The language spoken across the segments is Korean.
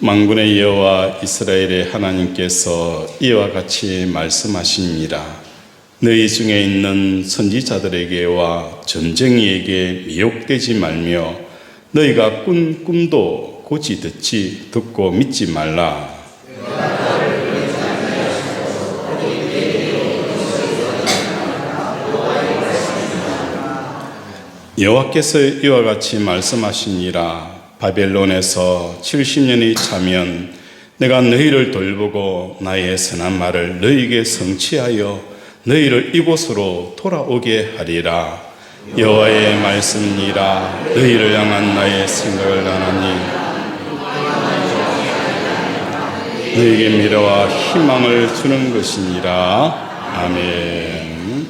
만군의 여호와 이스라엘의 하나님께서 이와 같이 말씀하십니다. 너희 중에 있는 선지자들에게와 점쟁이에게 미혹되지 말며 너희가 꾼 꿈도 고지 듣고 믿지 말라. 여호와께서 이와 같이 말씀하시니라. 바벨론에서 70년이 차면 내가 너희를 돌보고 나의 선한 말을 너희에게 성취하여 너희를 이곳으로 돌아오게 하리라. 여호와의 말씀이라. 너희를 향한 나의 생각을 아나니 너희에게 미래와 희망을 주는 것이니라. 아멘.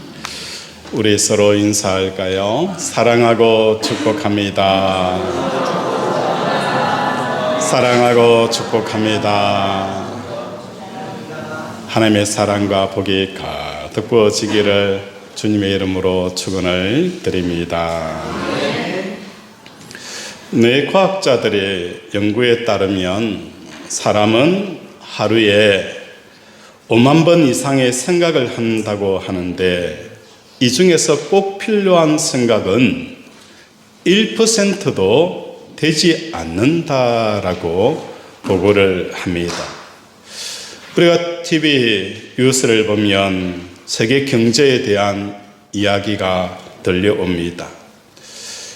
우리 서로 인사할까요? 사랑하고 축복합니다. 사랑하고 축복합니다. 하나님의 사랑과 복이 가득 부어지기를 주님의 이름으로 축원을 드립니다. 뇌과학자들의 연구에 따르면 사람은 하루에 5만 번 이상의 생각을 한다고 하는데 이 중에서 꼭 필요한 생각은 1%도 되지 않는다라고 보고를 합니다. 우리가 TV 뉴스를 보면 세계 경제에 대한 이야기가 들려옵니다.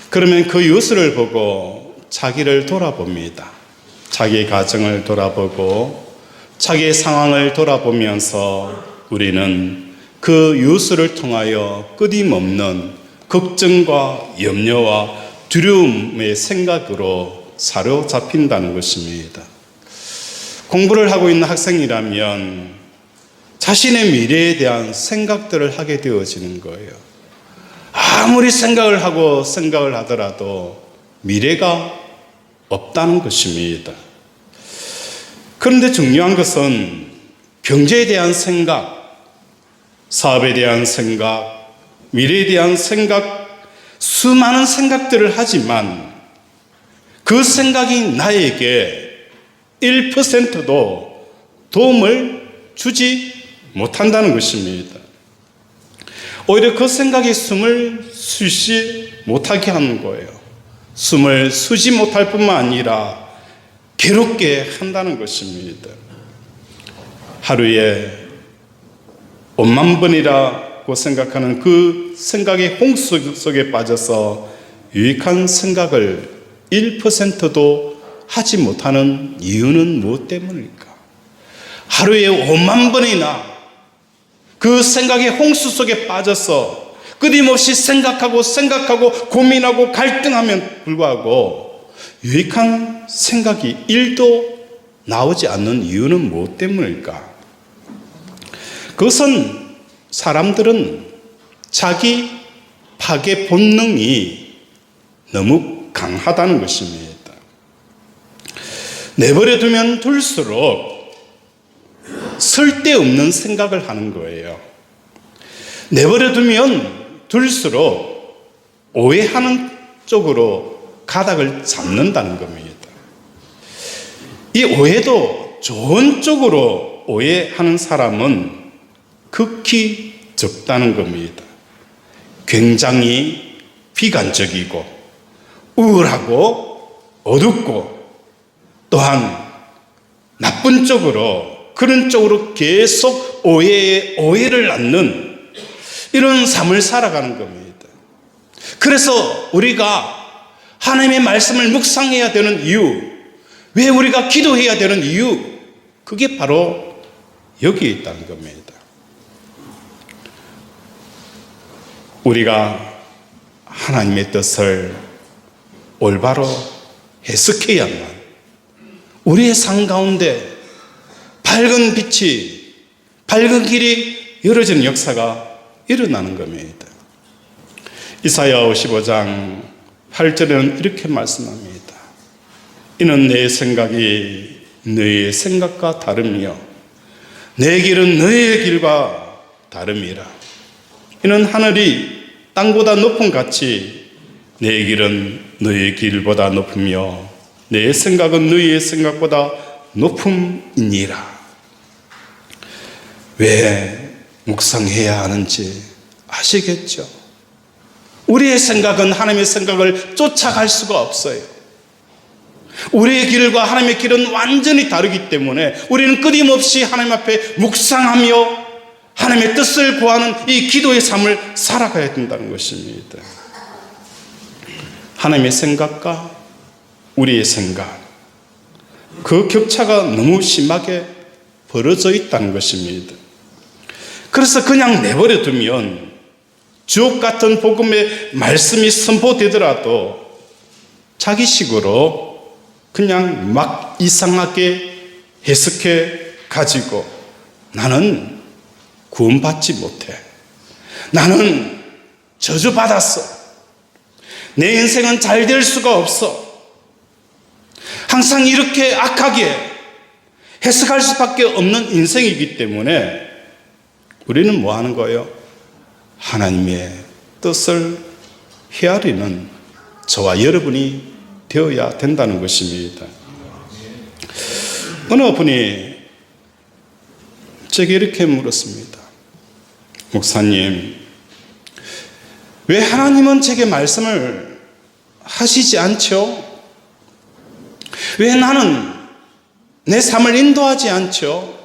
그러면 그 뉴스를 보고 자기를 돌아봅니다. 자기 가정을 돌아보고 자기의 상황을 돌아보면서 우리는 그 뉴스를 통하여 끊임없는 걱정과 염려와 두려움의 생각으로 사로잡힌다는 것입니다. 공부를 하고 있는 학생이라면 자신의 미래에 대한 생각들을 하게 되어지는 거예요. 아무리 생각을 하더라도 미래가 없다는 것입니다. 그런데 중요한 것은 경제에 대한 생각, 사업에 대한 생각, 미래에 대한 생각, 수많은 생각들을 하지만 그 생각이 나에게 1%도 도움을 주지 못한다는 것입니다. 오히려 그 생각이 숨을 쉬지 못하게 하는 거예요. 숨을 쉬지 못할 뿐만 아니라 괴롭게 한다는 것입니다. 하루에 5만 번이라고 생각하는 그 생각의 홍수 속에 빠져서 유익한 생각을 1%도 하지 못하는 이유는 무엇 때문일까? 하루에 5만 번이나 그 생각의 홍수 속에 빠져서 끊임없이 생각하고 고민하고 갈등하면 불구하고 유익한 생각이 1도 나오지 않는 이유는 무엇 때문일까? 그것은 사람들은 자기 파괴 본능이 너무 강하다는 것입니다. 내버려 두면 둘수록 쓸데없는 생각을 하는 거예요. 내버려 두면 둘수록 오해하는 쪽으로 가닥을 잡는다는 겁니다. 이 오해도 좋은 쪽으로 오해하는 사람은 극히 적다는 겁니다. 굉장히 비관적이고 우울하고 어둡고 또한 나쁜 쪽으로 그런 쪽으로 계속 오해를 낳는 이런 삶을 살아가는 겁니다. 그래서 우리가 하나님의 말씀을 묵상해야 되는 이유, 왜 우리가 기도해야 되는 이유, 그게 바로 여기에 있다는 겁니다. 우리가 하나님의 뜻을 올바로 해석해야만 우리의 삶 가운데 밝은 빛이, 밝은 길이 열어지는 역사가 일어나는 겁니다. 이사야 55장 8절에는 이렇게 말씀합니다. 이는 내 생각이 너희의 생각과 다르며 내 길은 너희의 길과 다름이라. 이는 하늘이 땅보다 높은 같이 내 길은 너희의 길보다 높으며 내 생각은 너희의 생각보다 높음이니라. 왜 묵상해야 하는지 아시겠죠? 우리의 생각은 하나님의 생각을 쫓아갈 수가 없어요. 우리의 길과 하나님의 길은 완전히 다르기 때문에 우리는 끊임없이 하나님 앞에 묵상하며 하나님의 뜻을 구하는 이 기도의 삶을 살아가야 된다는 것입니다. 하나님의 생각과 우리의 생각, 그 격차가 너무 심하게 벌어져 있다는 것입니다. 그래서 그냥 내버려 두면 주옥 같은 복음의 말씀이 선포되더라도 자기식으로 그냥 막 이상하게 해석해 가지고 나는 구원받지 못해. 나는 저주받았어. 내 인생은 잘 될 수가 없어. 항상 이렇게 악하게 해석할 수밖에 없는 인생이기 때문에 우리는 뭐 하는 거예요? 하나님의 뜻을 헤아리는 저와 여러분이 되어야 된다는 것입니다. 어느 분이 제게 이렇게 물었습니다. 목사님, 왜 하나님은 제게 말씀을 하시지 않죠? 왜 나는 내 삶을 인도하지 않죠?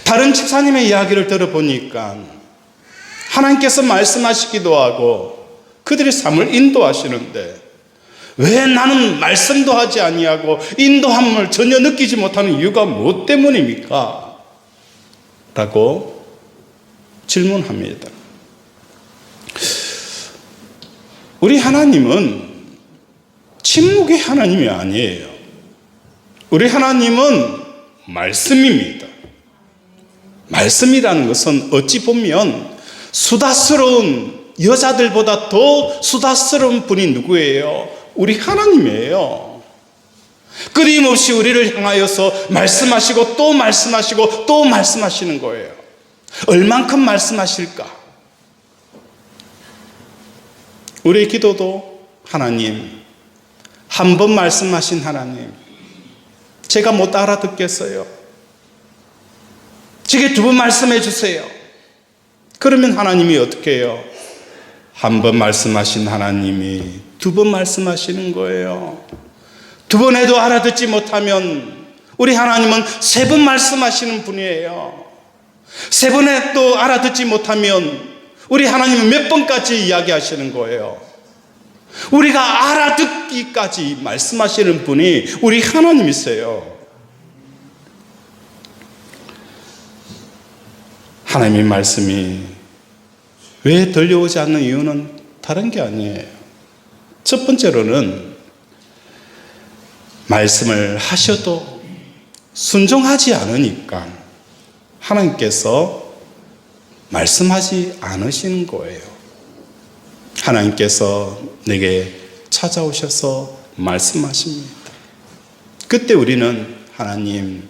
다른 집사님의 이야기를 들어보니까 하나님께서 말씀하시기도 하고 그들의 삶을 인도하시는데 왜 나는 말씀도 하지 아니하고 인도함을 전혀 느끼지 못하는 이유가 무엇 때문입니까? 라고 질문합니다. 우리 하나님은 침묵의 하나님이 아니에요. 우리 하나님은 말씀입니다. 말씀이라는 것은 어찌 보면 수다스러운 여자들보다 더 수다스러운 분이 누구예요? 우리 하나님이에요. 끊임없이 우리를 향하여서 말씀하시고 또 말씀하시고 또 말씀하시는 거예요. 얼만큼 말씀하실까? 우리의 기도도 하나님, 한 번 말씀하신 하나님, 제가 못 알아듣겠어요. 제게 두 번 말씀해 주세요. 그러면 하나님이 어떻게 해요? 한 번 말씀하신 하나님이 두 번 말씀하시는 거예요. 두 번 해도 알아듣지 못하면 우리 하나님은 세 번 말씀하시는 분이에요. 세 번 해도 알아듣지 못하면 우리 하나님은 몇 번까지 이야기하시는 거예요. 우리가 알아듣기까지 말씀하시는 분이 우리 하나님이세요. 하나님의 말씀이 왜 들려오지 않는 이유는 다른 게 아니에요. 첫 번째로는 말씀을 하셔도 순종하지 않으니까 하나님께서 말씀하지 않으시는 거예요. 하나님께서 내게 찾아오셔서 말씀하십니다. 그때 우리는 하나님,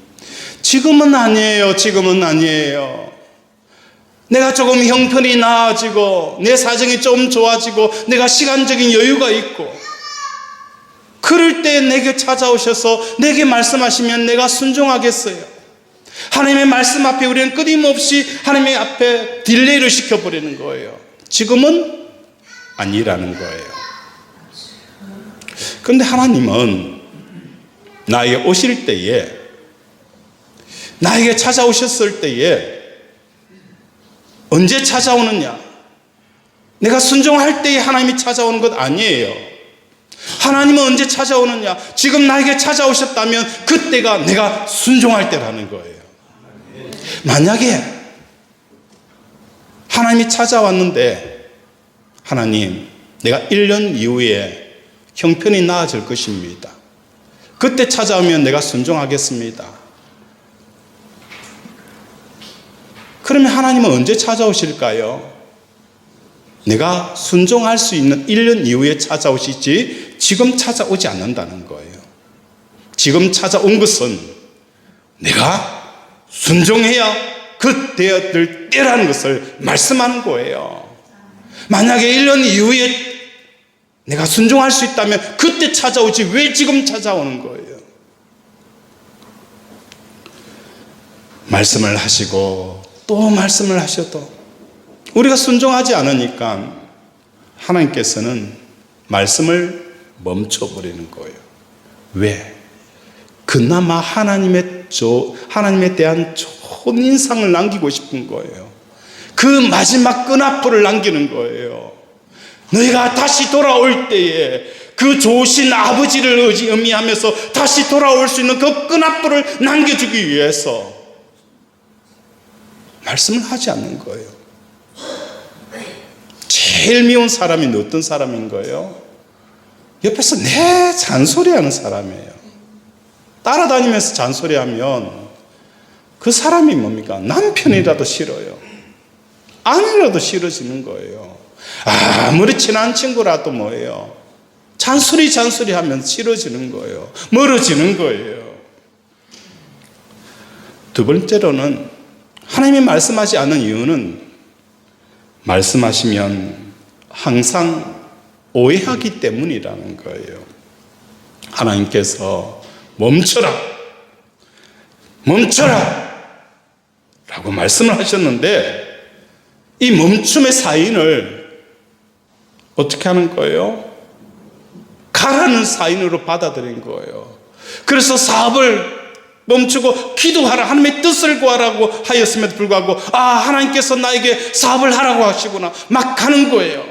지금은 아니에요. 지금은 아니에요. 내가 조금 형편이 나아지고 내 사정이 좀 좋아지고 내가 시간적인 여유가 있고 그럴 때 내게 찾아오셔서 내게 말씀하시면 내가 순종하겠어요. 하나님의 말씀 앞에 우리는 끊임없이 하나님의 앞에 딜레이를 시켜버리는 거예요. 지금은 아니라는 거예요. 그런데 하나님은 나에게 오실 때에, 나에게 찾아오셨을 때에 언제 찾아오느냐? 내가 순종할 때에 하나님이 찾아오는 것 아니에요. 하나님은 언제 찾아오느냐? 지금 나에게 찾아오셨다면 그때가 내가 순종할 때라는 거예요. 만약에 하나님이 찾아왔는데 하나님, 내가 1년 이후에 형편이 나아질 것입니다. 그때 찾아오면 내가 순종하겠습니다. 그러면 하나님은 언제 찾아오실까요? 내가 순종할 수 있는 1년 이후에 찾아오시지 지금 찾아오지 않는다는 거예요. 지금 찾아온 것은 내가 순종해야 그때야 될 때라는 것을 말씀하는 거예요. 만약에 1년 이후에 내가 순종할 수 있다면 그때 찾아오지 왜 지금 찾아오는 거예요? 말씀을 하시고 또 말씀을 하셔도 우리가 순종하지 않으니까 하나님께서는 말씀을 멈춰버리는 거예요. 왜? 그나마 하나님에 대한 좋은 인상을 남기고 싶은 거예요. 그 마지막 끈앞불을 남기는 거예요. 너희가 다시 돌아올 때에 그 좋으신 아버지를 의미하면서 다시 돌아올 수 있는 그 끈앞불을 남겨주기 위해서 말씀을 하지 않는 거예요. 제일 미운 사람이 어떤 사람인 거예요? 옆에서 내 잔소리하는 사람이에요. 따라다니면서 잔소리하면 그 사람이 뭡니까? 남편이라도 싫어요. 아내라도 싫어지는 거예요. 아무리 친한 친구라도 뭐예요? 잔소리 하면 싫어지는 거예요. 멀어지는 거예요. 두 번째로는 하나님이 말씀하지 않는 이유는 말씀하시면 항상 오해하기 때문이라는 거예요. 하나님께서 멈춰라 라고 말씀을 하셨는데 이 멈춤의 사인을 어떻게 하는 거예요? 가라는 사인으로 받아들인 거예요. 그래서 사업을 멈추고 기도하라, 하나님의 뜻을 구하라고 하였음에도 불구하고 하나님께서 나에게 사업을 하라고 하시구나 막 가는 거예요.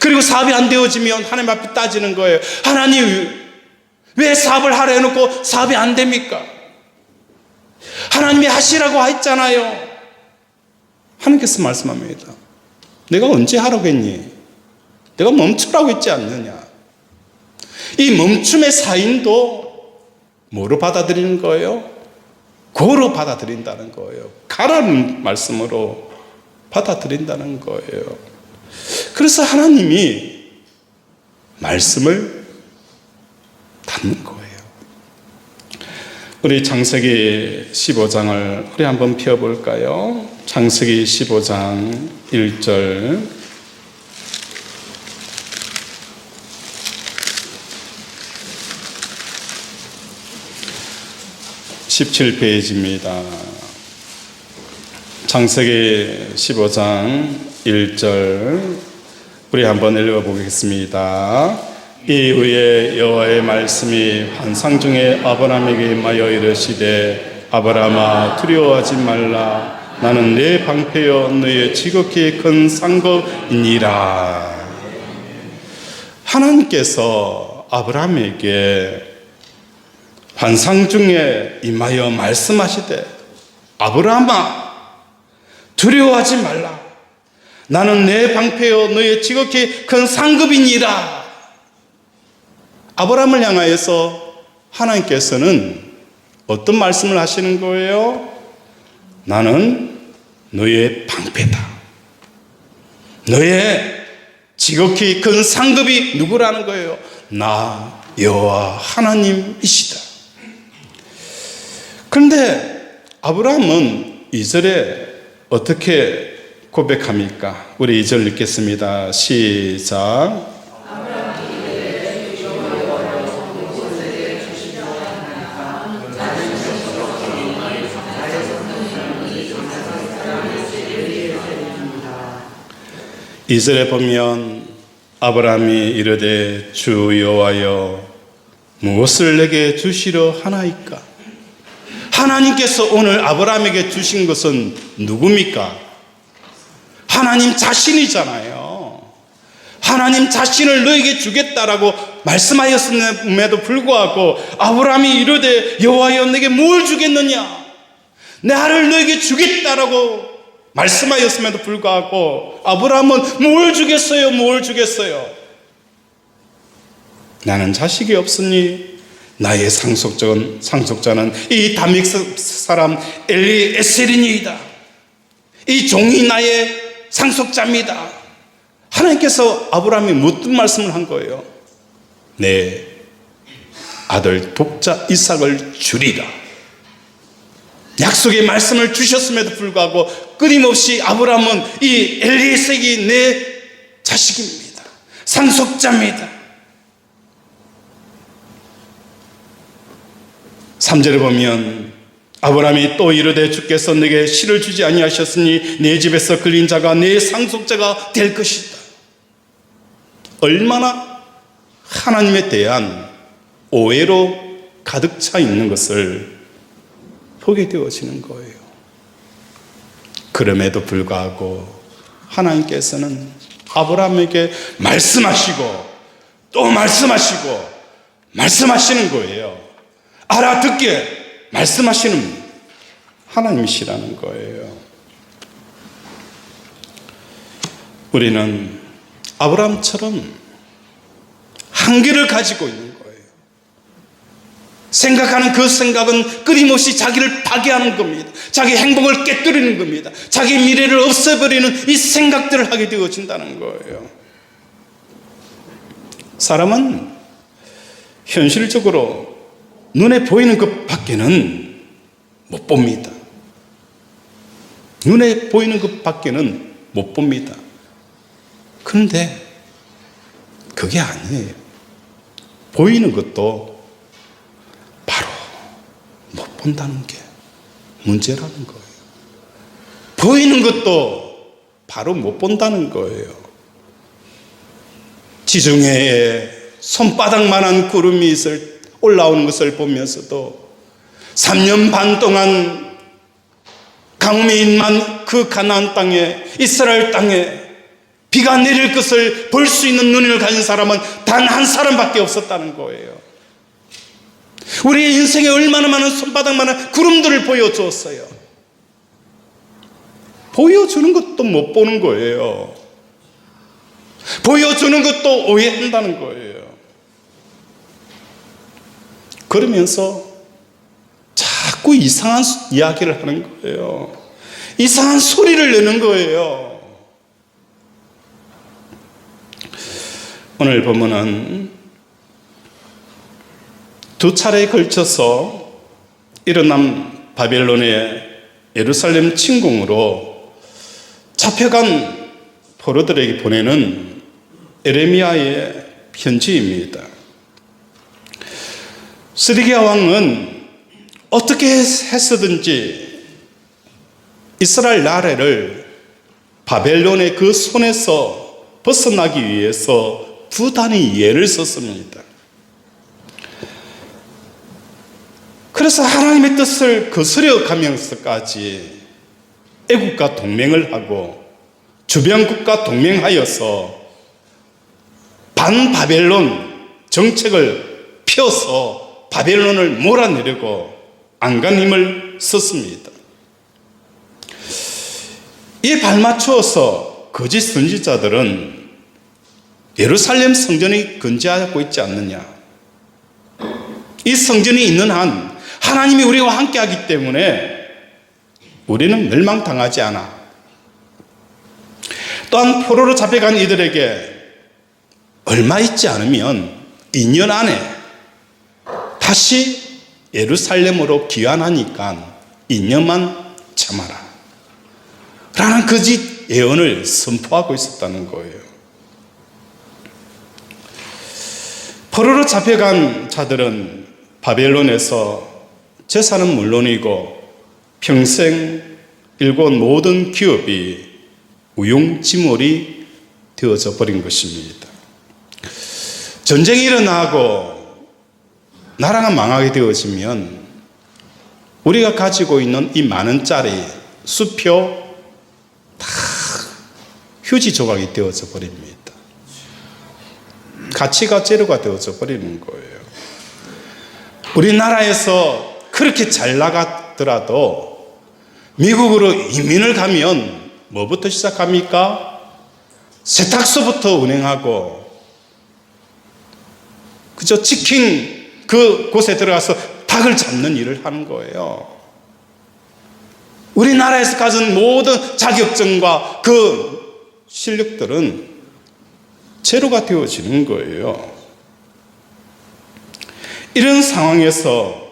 그리고 사업이 안 되어지면 하나님 앞에 따지는 거예요. 하나님 왜 사업을 하라 해놓고 사업이 안 됩니까? 하나님이 하시라고 했잖아요. 하나님께서 말씀합니다. 내가 언제 하라고 했니? 내가 멈추라고 했지 않느냐. 이 멈춤의 사인도 뭐로 받아들이는 거예요? 고로 받아들인다는 거예요. 가라는 말씀으로 받아들인다는 거예요. 그래서 하나님이 말씀을 닫는 거예요. 우리 창세기 15장을 우리 한번 펴볼까요? 창세기 15장 1절 17페이지입니다. 창세기 15장 1절 우리 한번 읽어보겠습니다. 이후에 여호와의 말씀이 환상 중에 아브라함에게 임하여 이르시되 아브라함아 두려워하지 말라. 나는 내 방패여 너의 지극히 큰 상급이니라. 하나님께서 아브라함에게 환상 중에 임하여 말씀하시되 아브라함아 두려워하지 말라. 나는 내 방패여 너의 지극히 큰 상급이니라. 아브라함을 향하여서 하나님께서는 어떤 말씀을 하시는 거예요? 나는 너의 방패다. 너의 지극히 큰 상급이 누구라는 거예요? 나 여호와 하나님이시다. 그런데 아브라함은 2절에 어떻게 고백합니까? 우리 2절 읽겠습니다. 시작. 이절에 보면 아브라함이 이르되 주 여호와여 무엇을 내게 주시려 하나이까? 하나님께서 오늘 아브라함에게 주신 것은 누굽니까? 하나님 자신이잖아요. 하나님 자신을 너에게 주겠다라고 말씀하였음에도 불구하고 아브라함이 이르되 여호와여 내게 뭘 주겠느냐? 나를 너에게 주겠다라고 말씀하였음에도 불구하고 아브라함은 뭘 주겠어요? 뭘 주겠어요? 나는 자식이 없으니 나의 상속자는 이 다믹 사람 엘리에셀이니이다. 이 종이 나의 상속자입니다. 하나님께서 아브라함이 무슨 말씀을 한 거예요? 내 아들 독자 이삭을 주리라. 약속의 말씀을 주셨음에도 불구하고 끊임없이 아브라함은 이 엘리에셀이 내 자식입니다. 상속자입니다. 3절에 보면 아브라함이 또 이르되 주께서 내게 씨를 주지 아니하셨으니 내 집에서 걸린 자가 내 상속자가 될 것이다. 얼마나 하나님에 대한 오해로 가득 차 있는 것을 보게 되어지는 거예요. 그럼에도 불구하고 하나님께서는 아브라함에게 말씀하시고 또 말씀하시고 말씀하시는 거예요. 알아듣게 말씀하시는 하나님이시라는 거예요. 우리는 아브라함처럼 한계를 가지고 있는 거예요. 생각하는 그 생각은 끊임없이 자기를 파괴하는 겁니다. 자기 행복을 깨뜨리는 겁니다. 자기 미래를 없애버리는 이 생각들을 하게 되어진다는 거예요. 사람은 현실적으로 눈에 보이는 것 밖에는 못 봅니다. 눈에 보이는 것 밖에는 못 봅니다. 그런데 그게 아니에요. 보이는 것도 바로 못 본다는 게 문제라는 거예요. 보이는 것도 바로 못 본다는 거예요. 지중해에 손바닥만한 구름이 올라오는 것을 보면서도 3년 반 동안 가뭄이 임한 그 가나안 땅에, 이스라엘 땅에 비가 내릴 것을 볼 수 있는 눈을 가진 사람은 단 한 사람밖에 없었다는 거예요. 우리의 인생에 얼마나 많은 손바닥만한 구름들을 보여주었어요. 보여주는 것도 못 보는 거예요. 보여주는 것도 오해한다는 거예요. 그러면서 자꾸 이상한 이야기를 하는 거예요. 이상한 소리를 내는 거예요. 오늘 보면은 두 차례에 걸쳐서 일어난 바벨론의 예루살렘 침공으로 잡혀간 포로들에게 보내는 에레미야의 편지입니다. 스드기야 왕은 어떻게 했었든지 이스라엘 나라를 바벨론의 그 손에서 벗어나기 위해서 부단히 애를 썼습니다. 그래서 하나님의 뜻을 거스려 가면서까지 애국과 동맹을 하고 주변국과 동맹하여서 반바벨론 정책을 펴서 바벨론을 몰아내려고 안간 힘을 썼습니다. 이에 발맞추어서 거짓 선지자들은 예루살렘 성전이 건재하고 있지 않느냐, 이 성전이 있는 한 하나님이 우리와 함께하기 때문에 우리는 멸망당하지 않아. 또한 포로로 잡혀간 이들에게 얼마 있지 않으면 2년 안에 다시 예루살렘으로 귀환하니까 2년만 참아라 라는 거짓 예언을 선포하고 있었다는 거예요. 포로로 잡혀간 자들은 바벨론에서 재산은 물론이고 평생 일궈온 모든 기업이 우용지물이 되어져 버린 것입니다. 전쟁이 일어나고 나라가 망하게 되어지면 우리가 가지고 있는 이 만 원짜리 수표 다 휴지 조각이 되어져 버립니다. 가치가 제로가 되어져 버리는 거예요. 우리나라에서 그렇게 잘 나가더라도 미국으로 이민을 가면 뭐부터 시작합니까? 세탁소부터 운행하고, 그저 치킨 그 곳에 들어가서 닭을 잡는 일을 하는 거예요. 우리나라에서 가진 모든 자격증과 그 실력들은 제로가 되어지는 거예요. 이런 상황에서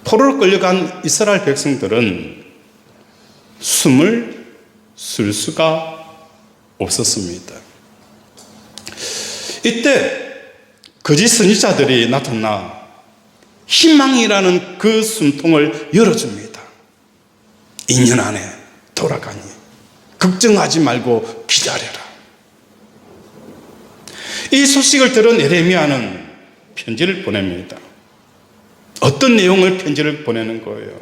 포로로 끌려간 이스라엘 백성들은 숨을 쉴 수가 없었습니다. 이때 거짓 선지자들이 나타나 희망이라는 그 숨통을 열어줍니다. 2년 안에 돌아가니 걱정하지 말고 기다려라. 이 소식을 들은 예레미야는 편지를 보냅니다. 어떤 내용을 편지를 보내는 거예요?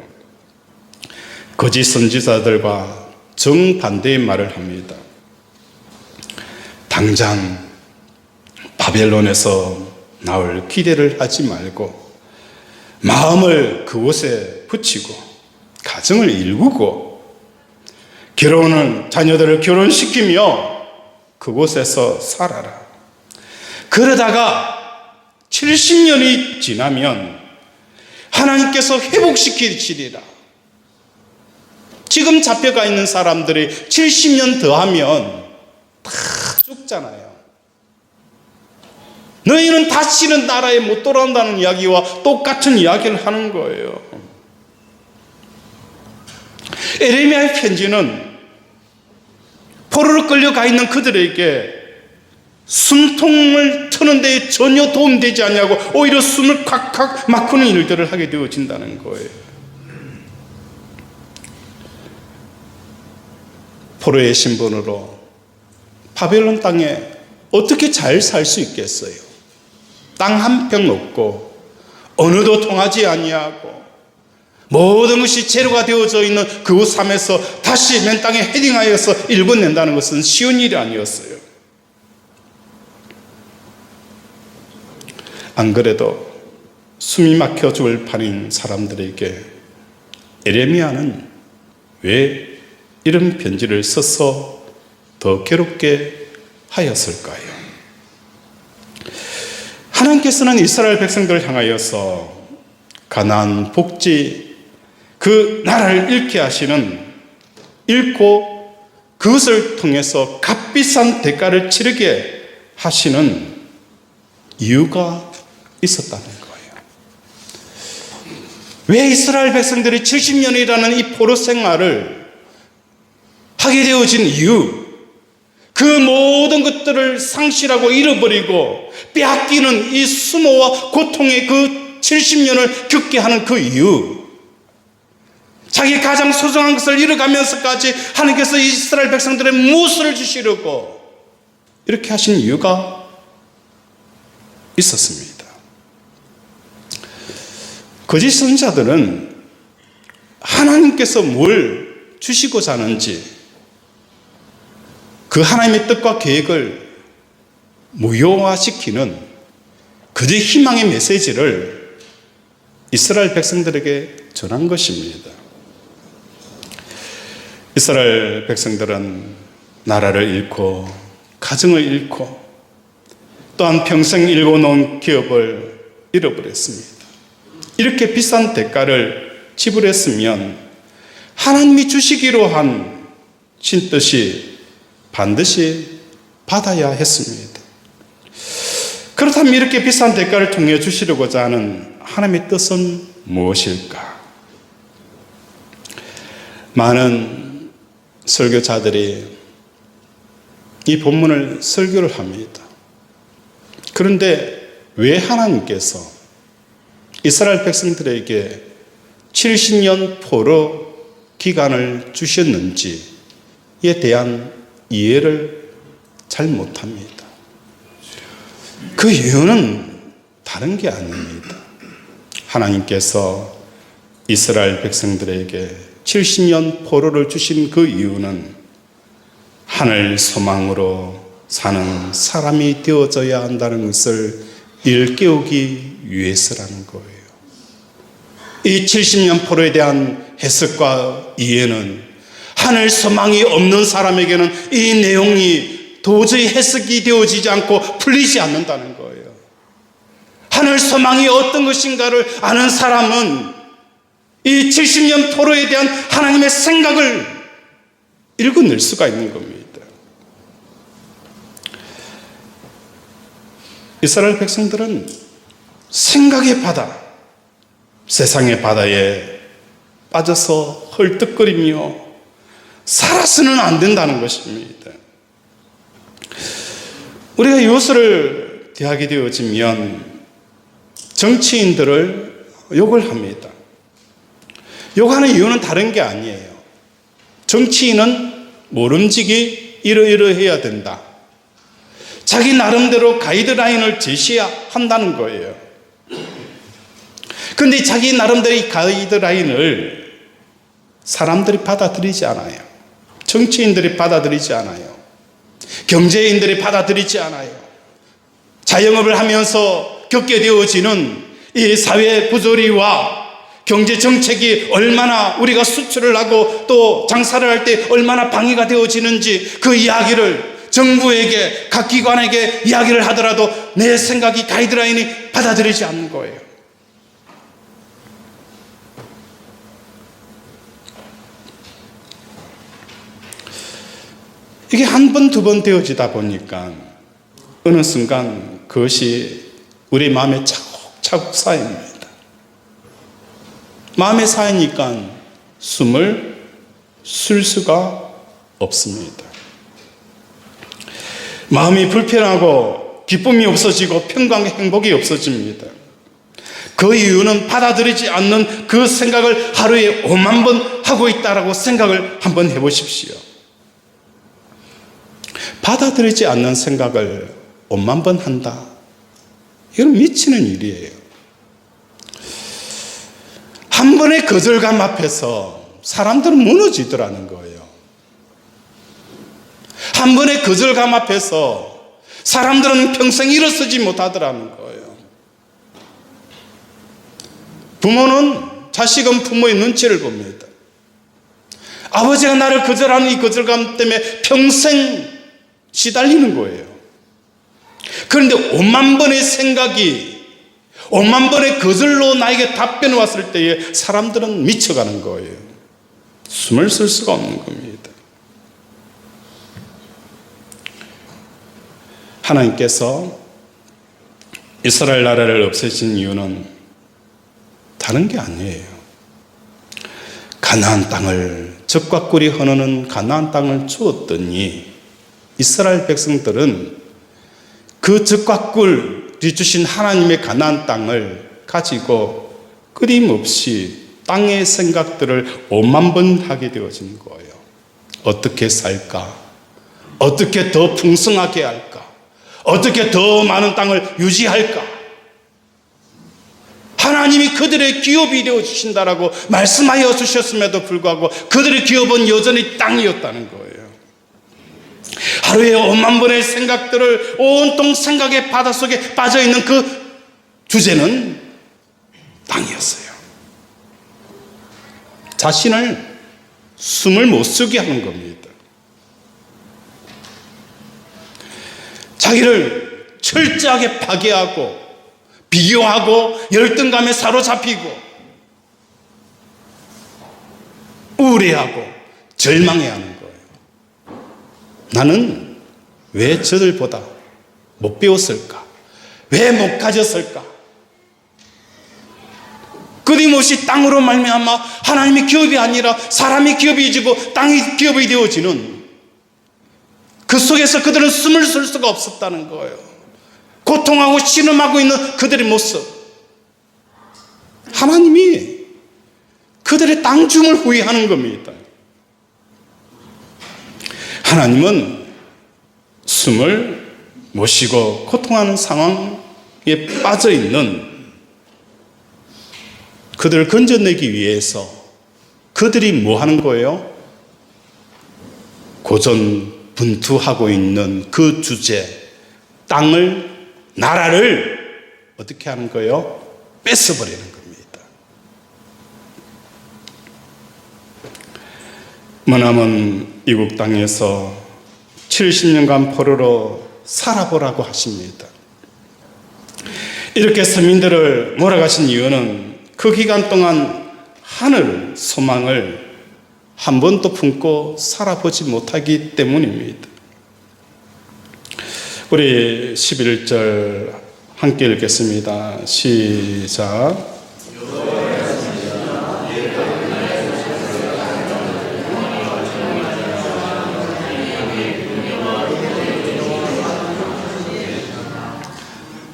거짓 선지자들과 정반대의 말을 합니다. 당장 바벨론에서 나올 기대를 하지 말고 마음을 그곳에 붙이고 가정을 일구고 결혼은 자녀들을 결혼시키며 그곳에서 살아라. 그러다가 70년이 지나면 하나님께서 회복시키시리라. 지금 잡혀가 있는 사람들이 70년 더하면 다 죽잖아요. 너희는 다시는 나라에 못 돌아온다는 이야기와 똑같은 이야기를 하는 거예요. 에레미야의 편지는 포로로 끌려가 있는 그들에게 숨통을 트는 데 전혀 도움되지 않냐고 오히려 숨을 콱콱 막히는 일들을 하게 되어진다는 거예요. 포로의 신분으로 바벨론 땅에 어떻게 잘 살 수 있겠어요? 땅 한 평 없고 언어도 통하지 아니하고 모든 것이 재료가 되어져 있는 그 삶에서 다시 맨 땅에 헤딩하여서 읽어낸다는 것은 쉬운 일이 아니었어요. 안 그래도 숨이 막혀 죽을 판인 사람들에게 에레미야는 왜 이런 편지를 써서 더 괴롭게 하였을까요? 하나님께서는 이스라엘 백성들을 향하여서 가나안 복지 그 나라를 잃게 하시는, 잃고 그것을 통해서 값비싼 대가를 치르게 하시는 이유가 있었다는 거예요. 왜 이스라엘 백성들이 70년이라는 이 포로 생활을 하게 되어진 이유, 그 모든 것들을 상실하고 잃어버리고 빼앗기는 이 수모와 고통의 그 70년을 겪게 하는 그 이유, 자기 가장 소중한 것을 잃어가면서까지 하나님께서 이스라엘 백성들의 무엇을 주시려고 이렇게 하신 이유가 있었습니다. 거짓 선지자들은 하나님께서 뭘 주시고자 하는지 그 하나님의 뜻과 계획을 무효화시키는 그들의 희망의 메시지를 이스라엘 백성들에게 전한 것입니다. 이스라엘 백성들은 나라를 잃고 가정을 잃고 또한 평생 일궈놓은 기업을 잃어버렸습니다. 이렇게 비싼 대가를 지불했으면 하나님이 주시기로 한 신뜻이 반드시 받아야 했습니다. 그렇다면 이렇게 비싼 대가를 통해 주시려고자 하는 하나님의 뜻은 무엇일까? 많은 설교자들이 이 본문을 설교를 합니다. 그런데 왜 하나님께서 이스라엘 백성들에게 70년 포로 기간을 주셨는지에 대한 이해를 잘 못합니다. 그 이유는 다른 게 아닙니다. 하나님께서 이스라엘 백성들에게 70년 포로를 주신 그 이유는 하늘 소망으로 사는 사람이 되어져야 한다는 것을 일깨우기 위해서라는 거예요. 이 70년 포로에 대한 해석과 이해는 하늘 소망이 없는 사람에게는 이 내용이 도저히 해석이 되어지지 않고 풀리지 않는다는 거예요. 하늘 소망이 어떤 것인가를 아는 사람은 이 70년 포로에 대한 하나님의 생각을 읽어낼 수가 있는 겁니다. 이스라엘 백성들은 생각의 바다, 세상의 바다에 빠져서 헐떡거리며 살아서는 안 된다는 것입니다. 우리가 이것을 대하게 되어지면 정치인들을 욕을 합니다. 욕하는 이유는 다른 게 아니에요. 정치인은 모름지기 이러이러해야 된다. 자기 나름대로 가이드라인을 제시한다는 거예요. 그런데 자기 나름대로 이 가이드라인을 사람들이 받아들이지 않아요. 정치인들이 받아들이지 않아요. 경제인들이 받아들이지 않아요. 자영업을 하면서 겪게 되어지는 이 사회 부조리와 경제 정책이 얼마나 우리가 수출을 하고 또 장사를 할 때 얼마나 방해가 되어지는지 그 이야기를 정부에게 각 기관에게 이야기를 하더라도 내 생각이 가이드라인이 받아들이지 않는 거예요. 이게 한 번, 두 번 되어지다 보니까 어느 순간 그것이 우리 마음에 차곡차곡 쌓입니다. 마음에 쌓이니까 숨을 쉴 수가 없습니다. 마음이 불편하고 기쁨이 없어지고 평강과 행복이 없어집니다. 그 이유는 받아들이지 않는 그 생각을 하루에 5만 번 하고 있다라고 생각을 한번 해보십시오. 받아들이지 않는 생각을 5만 번 한다. 이건 미치는 일이에요. 한 번의 거절감 앞에서 사람들은 무너지더라는 거예요. 한 번의 거절감 앞에서 사람들은 평생 일어서지 못하더라는 거예요. 부모는, 자식은 부모의 눈치를 봅니다. 아버지가 나를 거절하는 이 거절감 때문에 평생 시달리는 거예요. 그런데 5만 번의 생각이 5만 번의 거절로 나에게 답변이 왔을 때에 사람들은 미쳐가는 거예요. 숨을 쉴 수가 없는 겁니다. 하나님께서 이스라엘 나라를 없애신 이유는 다른 게 아니에요. 가나안 땅을, 적과 꿀이 흐르는 가나안 땅을 주었더니 이스라엘 백성들은 그 적과 꿀이 주신 하나님의 가나안 땅을 가지고 끊임없이 땅의 생각들을 5만 번 하게 되어진 거예요. 어떻게 살까? 어떻게 더 풍성하게 할까? 어떻게 더 많은 땅을 유지할까? 하나님이 그들의 기업이 되어주신다라고 말씀하여 주셨음에도 불구하고 그들의 기업은 여전히 땅이었다는 거예요. 하루에 5만 번의 생각들을 온통 생각의 바닷속에 빠져있는 그 주제는 땅이었어요. 자신을 숨을 못 쉬게 하는 겁니다. 자기를 철저하게 파괴하고 비교하고 열등감에 사로잡히고 우울해하고 절망해하는 거예요. 나는 왜 저들보다 못 배웠을까? 왜 못 가졌을까? 끊임없이 땅으로 말미암아 하나님의 기업이 아니라 사람이 기업이 되고 땅이 기업이 되어지는 그 속에서 그들은 숨을 쉴 수가 없었다는 거예요. 고통하고 신음하고 있는 그들의 모습. 하나님이 그들의 땅줌을 후회하는 겁니다. 하나님은 숨을 못 쉬고 고통하는 상황에 빠져 있는 그들을 건져내기 위해서 그들이 뭐 하는 거예요? 고전분투하고 있는 그 주제, 땅을, 나라를 어떻게 하는 거예요? 뺏어버리는 겁니다. 머나먼 이국 땅에서 70년간 포로로 살아보라고 하십니다. 이렇게 서민들을 몰아가신 이유는 그 기간 동안 하늘 소망을 한 번도 품고 살아보지 못하기 때문입니다. 우리 11절 함께 읽겠습니다. 시작.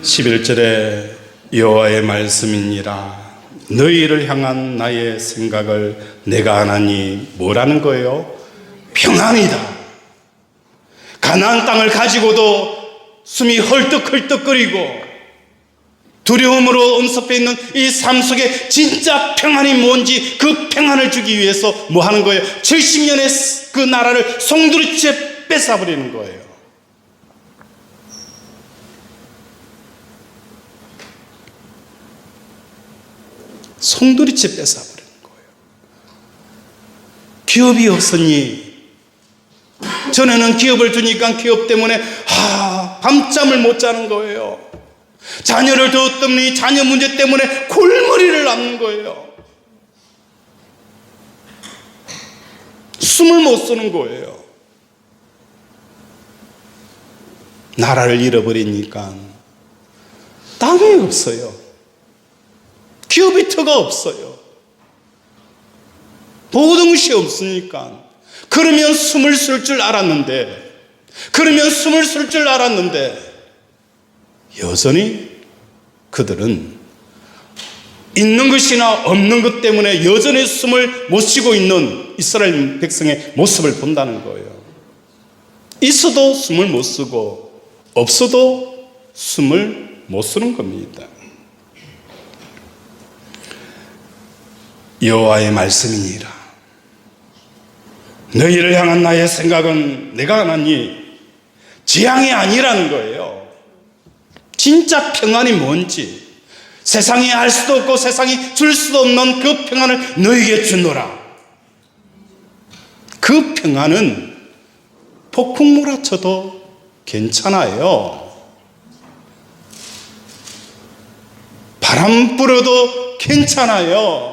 11절에 여호와의 말씀이니라 너희를 향한 나의 생각을 내가 아나니 뭐라는 거예요? 평안이다. 가나안 땅을 가지고도 숨이 헐떡헐떡거리고 두려움으로 엄습해 있는 이 삶 속에 진짜 평안이 뭔지 그 평안을 주기 위해서 뭐 하는 거예요? 70년의 그 나라를 송두리째 뺏어버리는 거예요. 송두리째 뺏어버리는 거예요. 기업이 없으니 전에는 기업을 두니까 기업 때문에 밤잠을 못 자는 거예요. 자녀를 두었더니 자녀 문제 때문에 골머리를 앓는 거예요. 숨을 못 쓰는 거예요. 나라를 잃어버리니까 땅이 없어요. 기업이터가 없어요. 모든 것이 없으니까. 그러면 숨을 쓸 줄 알았는데 여전히 그들은 있는 것이나 없는 것 때문에 여전히 숨을 못 쉬고 있는 이스라엘 백성의 모습을 본다는 거예요. 있어도 숨을 못 쓰고 없어도 숨을 못 쓰는 겁니다. 여호와의 말씀이니라. 너희를 향한 나의 생각은 내가 아나니 재앙이 아니라는 거예요. 진짜 평안이 뭔지 세상이 알 수도 없고 세상이 줄 수도 없는 그 평안을 너희에게 주노라. 그 평안은 폭풍 몰아쳐도 괜찮아요. 바람 불어도 괜찮아요.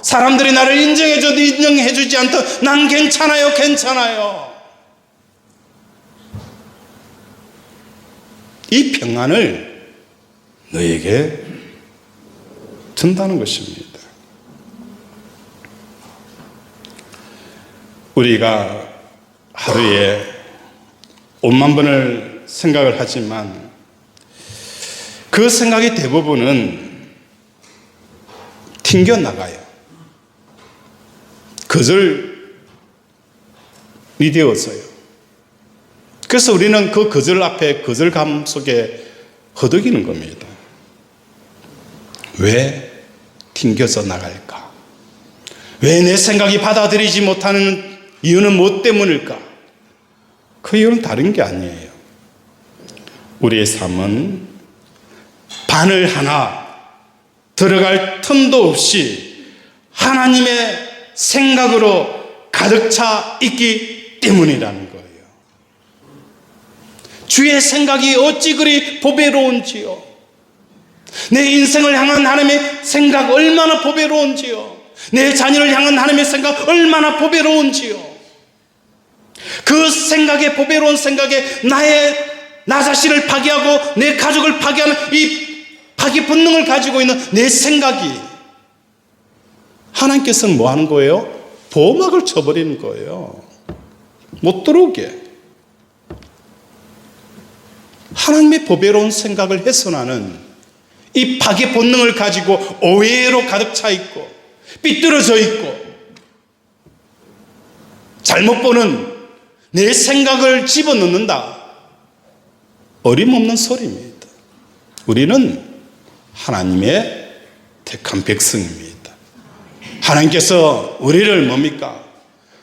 사람들이 나를 인정해줘도 인정해주지 않도 난 괜찮아요. 이 평안을 너에게 준다는 것입니다. 우리가 하루에 5만 번을 생각을 하지만 그 생각의 대부분은 튕겨나가요. 거절이 되어서요. 그래서 우리는 그 거절 앞에 거절감 속에 허덕이는 겁니다. 왜 튕겨서 나갈까? 왜 내 생각이 받아들이지 못하는 이유는 뭐 때문일까? 그 이유는 다른 게 아니에요. 우리의 삶은 바늘 하나 들어갈 틈도 없이 하나님의 생각으로 가득 차 있기 때문이라는 거예요. 주의 생각이 어찌 그리 보배로운지요. 내 인생을 향한 하나님의 생각 얼마나 보배로운지요. 내 자녀를 향한 하나님의 생각 얼마나 보배로운지요. 그 생각에, 보배로운 생각에 나 자신을 파괴하고 내 가족을 파괴하는 이 파괴 본능을 가지고 있는 내 생각이 하나님께서는 뭐 하는 거예요? 보호막을 쳐버리는 거예요. 못 들어오게. 하나님의 보배로운 생각을 훼손하는 이 파괴 본능을 가지고 오해로 가득 차 있고 삐뚤어져 있고 잘못 보는 내 생각을 집어넣는다. 어림없는 소리입니다. 우리는 하나님의 택한 백성입니다. 하나님께서 우리를 뭡니까?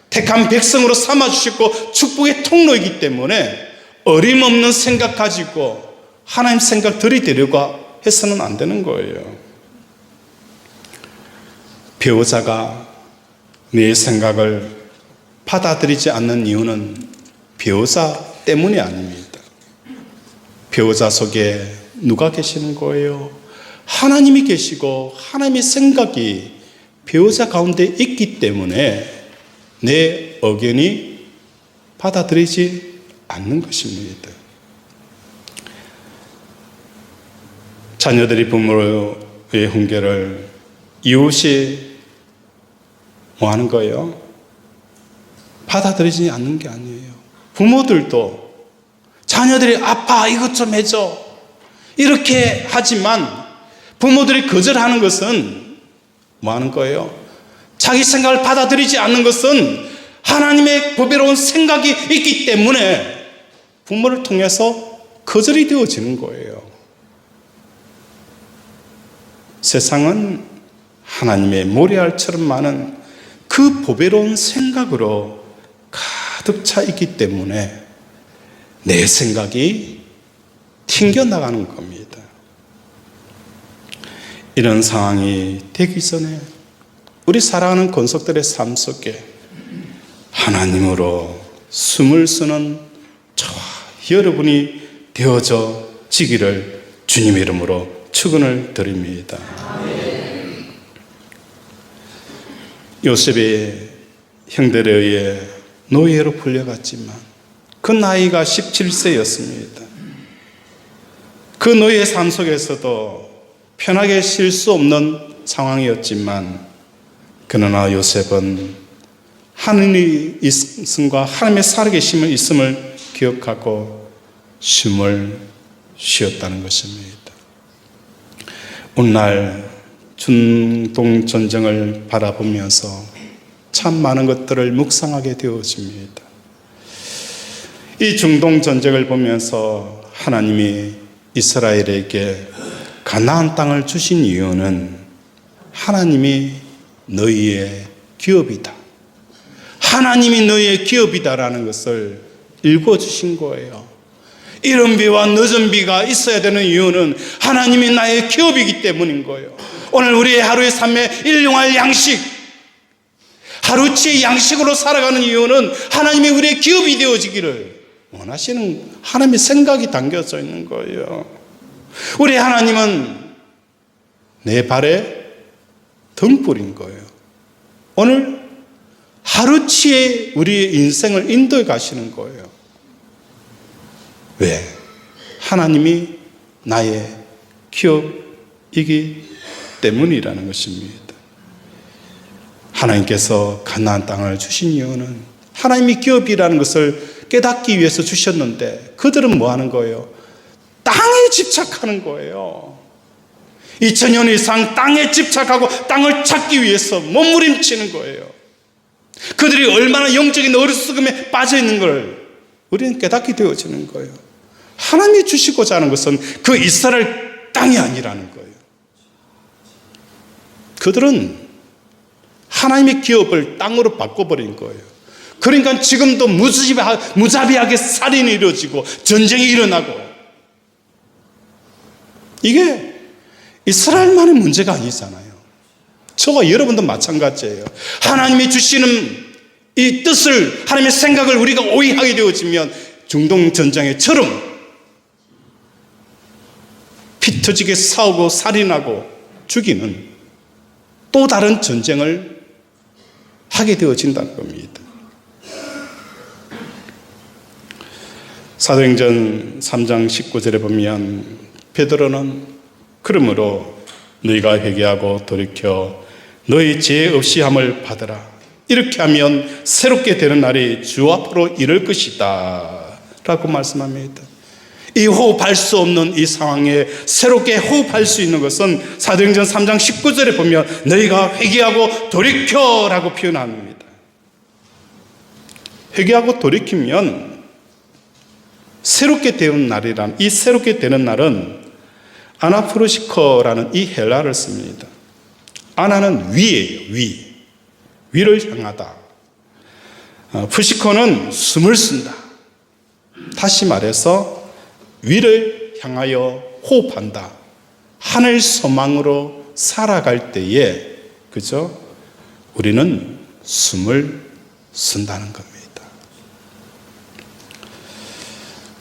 택한 백성으로 삼아주셨고 축복의 통로이기 때문에 어림없는 생각 가지고 하나님 생각 들이대려고 해서는 안 되는 거예요. 배우자가 내 생각을 받아들이지 않는 이유는 배우자 때문이 아닙니다. 배우자 속에 누가 계시는 거예요? 하나님이 계시고 하나님의 생각이 배우자 가운데 있기 때문에 내 의견이 받아들이지 않는 것입니다. 자녀들이 부모의 훈계를 이웃이 뭐 하는 거예요? 받아들이지 않는 게 아니에요. 부모들도 자녀들이 아빠 이것 좀 해줘 이렇게 하지만 부모들이 거절하는 것은 뭐 하는 거예요? 자기 생각을 받아들이지 않는 것은 하나님의 보배로운 생각이 있기 때문에 부모를 통해서 거절이 되어지는 거예요. 세상은 하나님의 모래알처럼 많은 그 보배로운 생각으로 가득 차 있기 때문에 내 생각이 튕겨나가는 겁니다. 이런 상황이 되기 전에 우리 사랑하는 권속들의 삶 속에 하나님으로 숨을 쉬는 저와 여러분이 되어져 지기를 주님의 이름으로 축원을 드립니다. 요셉이 형들에 의해 노예로 풀려갔지만 그 나이가 17세였습니다. 그 노예 삶 속에서도 편하게 쉴 수 없는 상황이었지만 그러나 요셉은 하느님의 있음과 하나님의 살아계심을 있음을 기억하고 숨을 쉬었다는 것입니다. 오늘날 중동 전쟁을 바라보면서 참 많은 것들을 묵상하게 되어집니다. 이 중동 전쟁을 보면서 하나님이 이스라엘에게 가나안 땅을 주신 이유는 하나님이 너희의 기업이다. 하나님이 너희의 기업이다라는 것을 읽어주신 거예요. 이른 비와 늦은 비가 있어야 되는 이유는 하나님이 나의 기업이기 때문인 거예요. 오늘 우리의 하루의 삶에 일용할 양식, 하루치의 양식으로 살아가는 이유는 하나님이 우리의 기업이 되어지기를 원하시는 하나님의 생각이 담겨져 있는 거예요. 우리 하나님은 내 발에 등불인 거예요. 오늘 하루치의 우리의 인생을 인도해 가시는 거예요. 왜? 하나님이 나의 기업이기 때문이라는 것입니다. 하나님께서 가나안 땅을 주신 이유는 하나님이 기업이라는 것을 깨닫기 위해서 주셨는데 그들은 뭐 하는 거예요? 땅에 집착하는 거예요. 2000년 이상 땅에 집착하고 땅을 찾기 위해서 몸부림치는 거예요. 그들이 얼마나 영적인 어리석음에 빠져 있는 걸 우리는 깨닫게 되어지는 거예요. 하나님이 주시고자 하는 것은 그 이스라엘 땅이 아니라는 거예요. 그들은 하나님의 기업을 땅으로 바꿔버린 거예요. 그러니까 지금도 무자비하게 살인이 이루어지고 전쟁이 일어나고, 이게 이스라엘만의 문제가 아니잖아요. 저와 여러분도 마찬가지예요. 하나님이 주시는 이 뜻을, 하나님의 생각을 우리가 오해하게 되어지면 중동 전쟁처럼 피 터지게 싸우고 살인하고 죽이는 또 다른 전쟁을 하게 되어진다는 겁니다. 사도행전 3장 19절에 보면 베드로는 그러므로 너희가 회개하고 돌이켜 너희 죄 없이 함을 받으라. 이렇게 하면 새롭게 되는 날이 주 앞으로 이를 것이다 라고 말씀합니다. 이 호흡할 수 없는 이 상황에 새롭게 호흡할 수 있는 것은 사도행전 3장 19절에 보면 너희가 회개하고 돌이켜 라고 표현합니다. 회개하고 돌이키면 새롭게 되는 날이란, 이 새롭게 되는 날은 아나프로시커라는 이 헬라어를 씁니다. 아나는 위예요. 위를 향하다. 푸시커는 숨을 쓴다. 다시 말해서 위를 향하여 호흡한다. 하늘 소망으로 살아갈 때에, 그죠? 우리는 숨을 쓴다는 겁니다.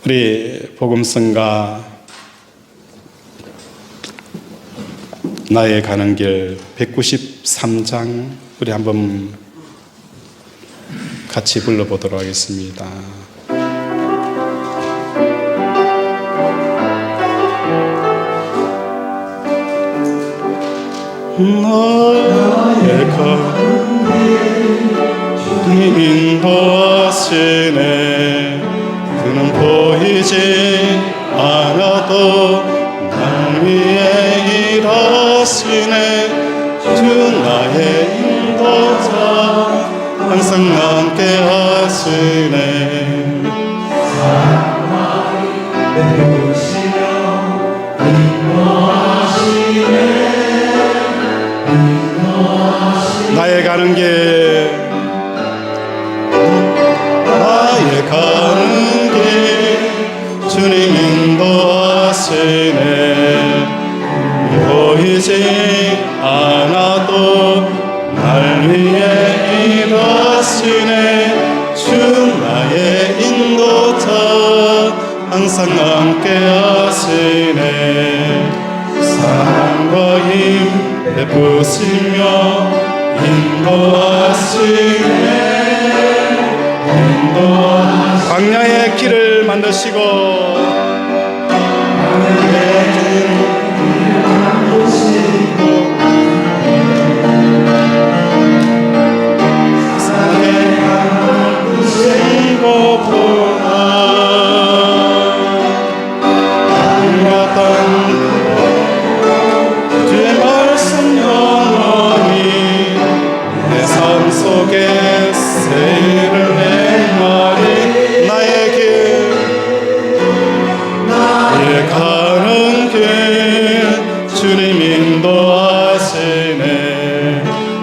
우리 복음성가 나의 가는 길 193장 우리 한번 같이 불러보도록 하겠습니다. 나의 가는 길 인도하시네. 그는 보이지 않아도 날 위해 일하시네. 주 나의 인도자 항상 함께 하시네. 나의 가는 길, 나의 가는 길 주님 인도하시네. 보이지 않아도 날 위해 일하시네. 주 나의 인도자 항상 함께 하시네. 사랑과 힘 베푸시며 인도하시네. 광야의 길을 만드시고 주의 말씀 영원히 내 삶 속에 새를 낸 나의 길, 나의 가는 길 주님 인도하시네.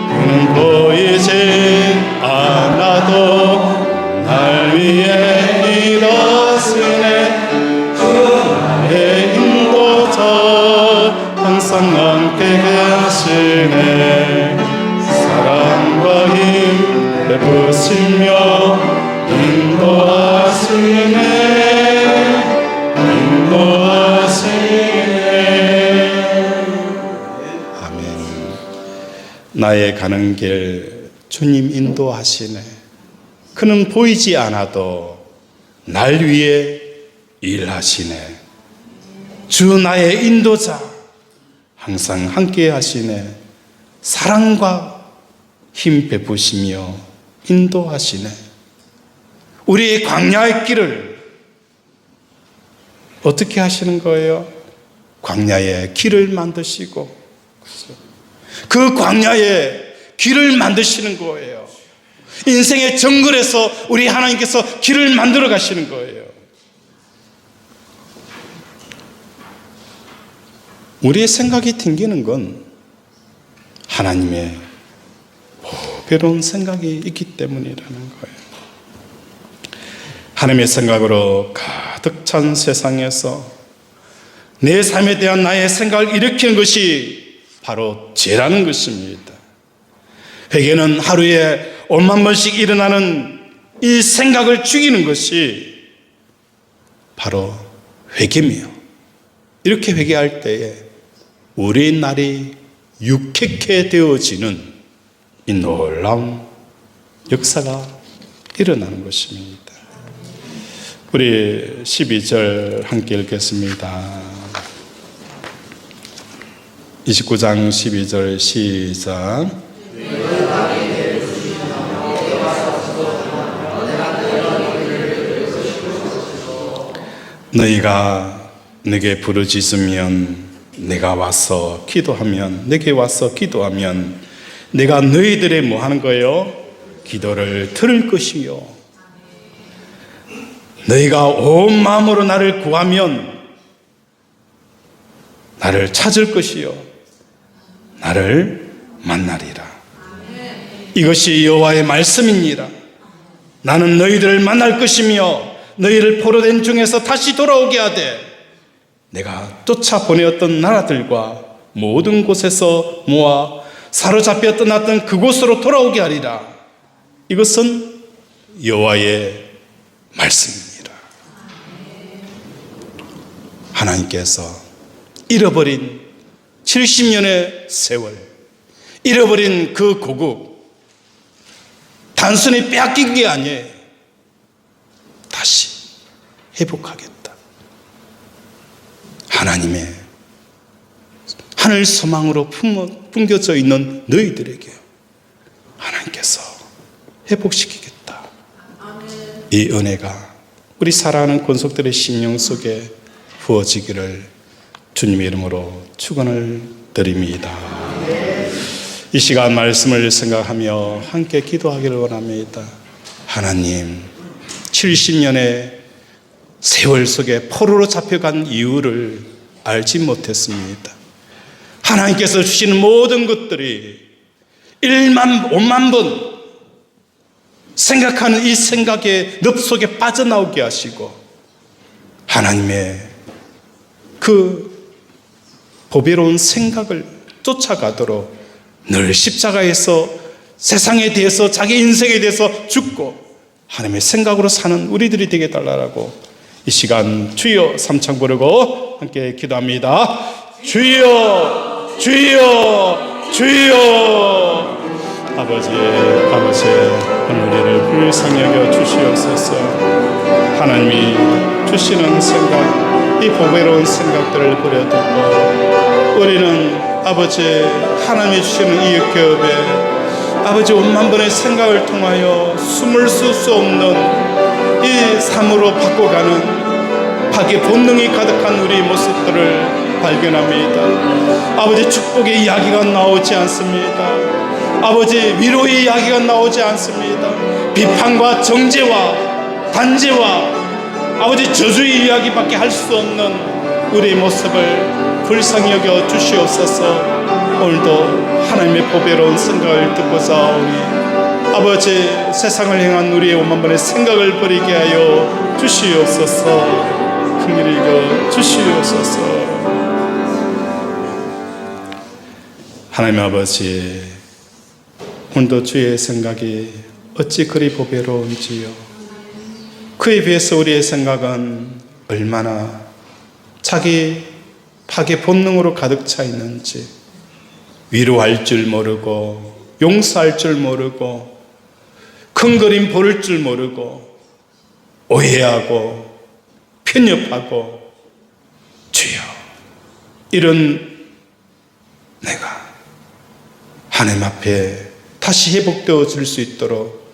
그는 보이지 않아도 날 위해 일하시네. 나의 인도자 항상 함께 계시네. 사랑과 힘 베푸시며 인도하시네. 아멘. 나의 가는 길 주님 인도하시네. 그는 보이지 않아도 날 위해 일하시네. 주 나의 인도자 항상 함께 하시네. 사랑과 힘 베푸시며 인도하시네. 우리의 광야의 길을 어떻게 하시는 거예요? 광야의 길을 만드시고 그 광야의 길을 만드시는 거예요. 인생의 정글에서 우리 하나님께서 길을 만들어 가시는 거예요. 우리의 생각이 튕기는 건 하나님의 보배로운 생각이 있기 때문이라는 거예요. 하나님의 생각으로 가득 찬 세상에서 내 삶에 대한 나의 생각을 일으키는 것이 바로 죄라는 것입니다. 회개는 하루에 5만 번씩 일어나는 이 생각을 죽이는 것이 바로 회개며, 이렇게 회개할 때에 우리 날이 유쾌케 되어지는 이 놀라운 역사가 일어나는 것입니다. 우리 12절 함께 읽겠습니다. 29장 12절 시작. 너희가 내게 부르짖으면 내가 와서 기도하면, 내게 와서 기도하면 내가 너희들의 뭐 하는 거예요? 기도를 들을 것이요. 너희가 온 마음으로 나를 구하면 나를 찾을 것이요 나를 만나리라. 이것이 여호와의 말씀이니라. 나는 너희들을 만날 것이며 너희를 포로된 중에서 다시 돌아오게 하되 내가 쫓아보내었던 나라들과 모든 곳에서 모아 사로잡혀 떠났던 그곳으로 돌아오게 하리라. 이것은 여호와의 말씀입니다. 하나님께서 잃어버린 70년의 세월, 잃어버린 그 고국, 단순히 빼앗긴 게 아니에요. 다시 회복하겠다. 하나님의 하늘 소망으로 품겨져 있는 너희들에게 하나님께서 회복시키겠다. 이 은혜가 우리 사랑하는 권속들의 심령 속에 부어지기를 주님의 이름으로 축원을 드립니다. 이 시간 말씀을 생각하며 함께 기도하기를 원합니다. 하나님, 70년의 세월 속에 포로로 잡혀간 이유를 알지 못했습니다. 하나님께서 주시는 모든 것들이 1만 5만 번 생각하는 이 생각의 늪 속에 빠져나오게 하시고 하나님의 그 보배로운 생각을 쫓아가도록 늘 십자가에서 세상에 대해서 자기 인생에 대해서 죽고 하나님의 생각으로 사는 우리들이 되게 달라고 이 시간 주여 삼창 부르고 함께 기도합니다. 주여 주여 주여. 아버지 오늘 우리를 불쌍히 여겨 주시옵소서. 하나님이 주시는 생각, 이 보배로운 생각들을 버려두고 우리는 아버지 하나님이 주시는 이 교업에 아버지 5만 번의 생각을 통하여 숨을 쓸 수 없는 이 삶으로 바꿔가는 자기 본능이 가득한 우리 모습들을 발견합니다. 아버지 축복의 이야기가 나오지 않습니다. 아버지 위로의 이야기가 나오지 않습니다. 비판과 정죄와 단죄와 아버지 저주의 이야기밖에 할 수 없는 우리의 모습을 불쌍히 여겨 주시옵소서. 오늘도 하나님의 보배로운 생각을 듣고자 오니 아버지 세상을 향한 우리의 5만 번의 생각을 버리게 하여 주시옵소서. 긍휼히 여겨 주시옵소서. 하나님 아버지, 오늘도 주의 생각이 어찌 그리 보배로운지요. 그에 비해서 우리의 생각은 얼마나 자기 파괴 본능으로 가득 차 있는지, 위로할 줄 모르고 용서할 줄 모르고 큰 그림 볼 줄 모르고 오해하고 편협하고, 주여 이런 내가 하나님 앞에 다시 회복되어질 수 있도록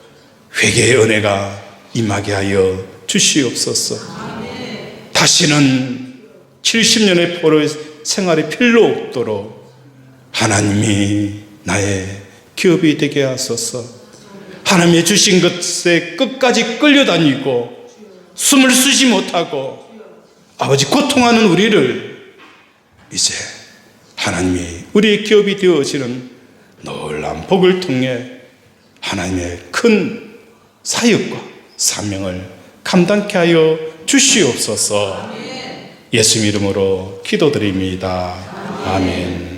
회개의 은혜가 임하게 하여 주시옵소서. 다시는 70년의 포로의 생활이 필요 없도록 하나님이 나의 기업이 되게 하소서. 하나님의 주신 것에 끝까지 끌려다니고 숨을 쉬지 못하고 아버지 고통하는 우리를 이제 하나님이 우리의 기업이 되어지는 놀라운 복을 통해 하나님의 큰 사역과 사명을 감당케 하여 주시옵소서. 예수 이름으로 기도드립니다. 아멘.